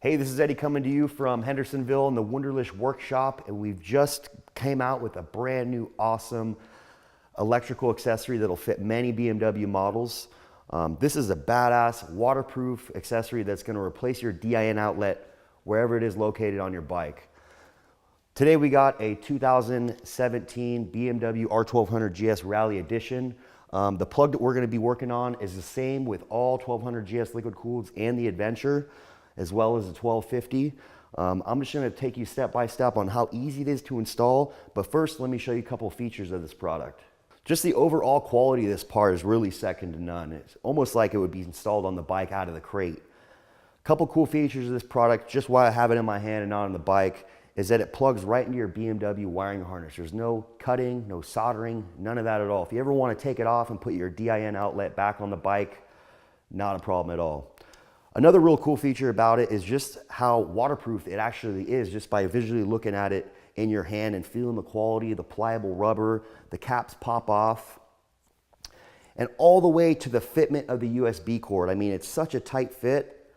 Hey, this is Eddie coming to you from Hendersonville in the Wunderlich workshop, and we've just came out with a brand new awesome electrical accessory that'll fit many BMW models. This is a badass waterproof accessory that's going to replace your DIN outlet wherever it is located on your bike. Today we got a 2017 BMW R1200 GS Rally Edition. The plug that we're going to be working on is the same with all 1200 GS liquid cooleds and the Adventure, as well as the 1250. I'm just going to take you step by step on how easy it is to install, but first let me show you a couple features of this product. Just the overall quality of this part is really second to none. It's almost like it would be installed on the bike out of the crate. A couple cool features of this product, just why I have it in my hand and not on the bike, is that it plugs right into your BMW wiring harness. There's no cutting, no soldering, none of that at all. If you ever want to take it off and put your DIN outlet back on the bike, not a problem at all. Another real cool feature about it is just how waterproof it actually is, just by visually looking at it in your hand and feeling the quality of the pliable rubber. The caps pop off. And all the way to the fitment of the USB cord. I mean, it's such a tight fit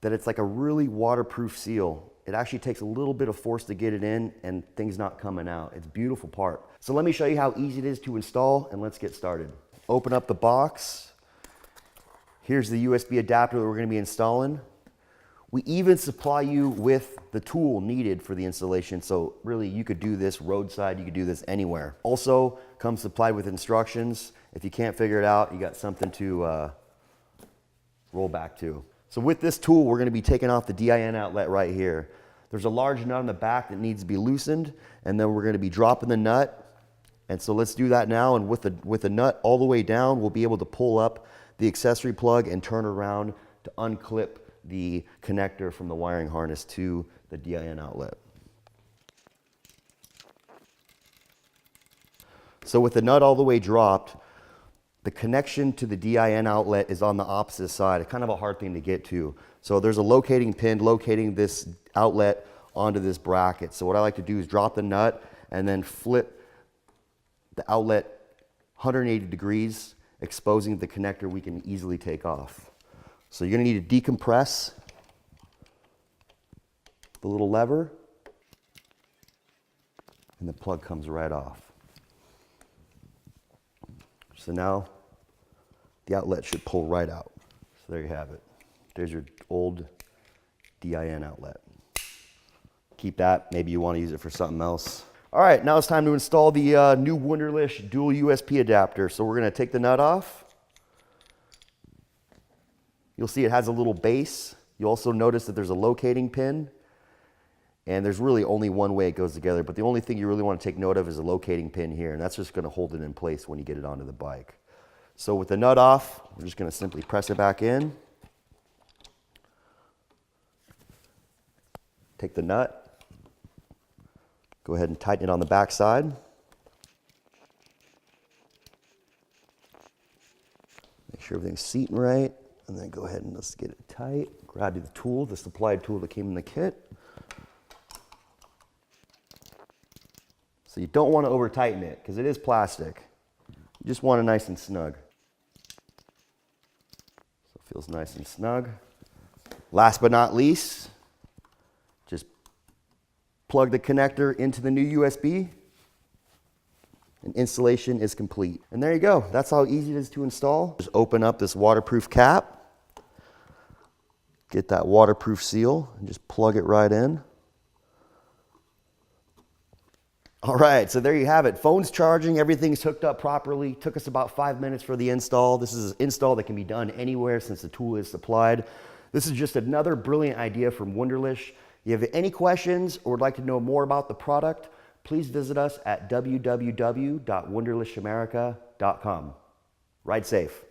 that it's like a really waterproof seal. It actually takes a little bit of force to get it in and things not coming out. It's a beautiful part. So let me show you how easy it is to install, and let's get started. Open up the box. Here's the USB adapter that we're going to be installing. We even supply you with the tool needed for the installation, so really you could do this roadside, you could do this anywhere. Also comes supplied with instructions. If you can't figure it out, you got something to roll back to. So with this tool, we're going to be taking off the DIN outlet right here. There's a large nut on the back that needs to be loosened, and then we're going to be dropping the nut. And so let's do that now, and with the nut all the way down, we'll be able to pull up the accessory plug and turn around to unclip the connector from the wiring harness to the DIN outlet. So with the nut all the way dropped, the connection to the DIN outlet is on the opposite side. It's kind of a hard thing to get to. So there's a locating pin locating this outlet onto this bracket. So what I like to do is drop the nut and then flip the outlet 180 degrees, exposing the connector we can easily take off. So you're going to need to decompress the little lever, and the plug comes right off. So now the outlet should pull right out. So there you have it. There's your old DIN outlet. Keep that. Maybe you want to use it for something else. All right, now it's time to install the new Wunderlich Dual USB adapter. So we're going to take the nut off. You'll see it has a little base. You'll also notice that there's a locating pin, and there's really only one way it goes together, but the only thing you really want to take note of is the locating pin here, and that's just going to hold it in place when you get it onto the bike. So with the nut off, we're just going to simply press it back in. Take the nut, go ahead and tighten it on the back side. Make sure everything's seating right. And then go ahead and let's get it tight. Grab the tool, the supplied tool that came in the kit. So you don't want to over tighten it because it is plastic. You just want it nice and snug. So it feels nice and snug. Last but not least, just plug the connector into the new USB, and installation is complete. And there you go. That's how easy it is to install. Just open up this waterproof cap. Get that waterproof seal and just plug it right in. All right, so there you have it. Phone's charging, everything's hooked up properly. Took us about 5 minutes for the install. This is an install that can be done anywhere since the tool is supplied. This is just another brilliant idea from Wunderlich. If you have any questions or would like to know more about the product, please visit us at www.wunderlichamerica.com. Ride safe.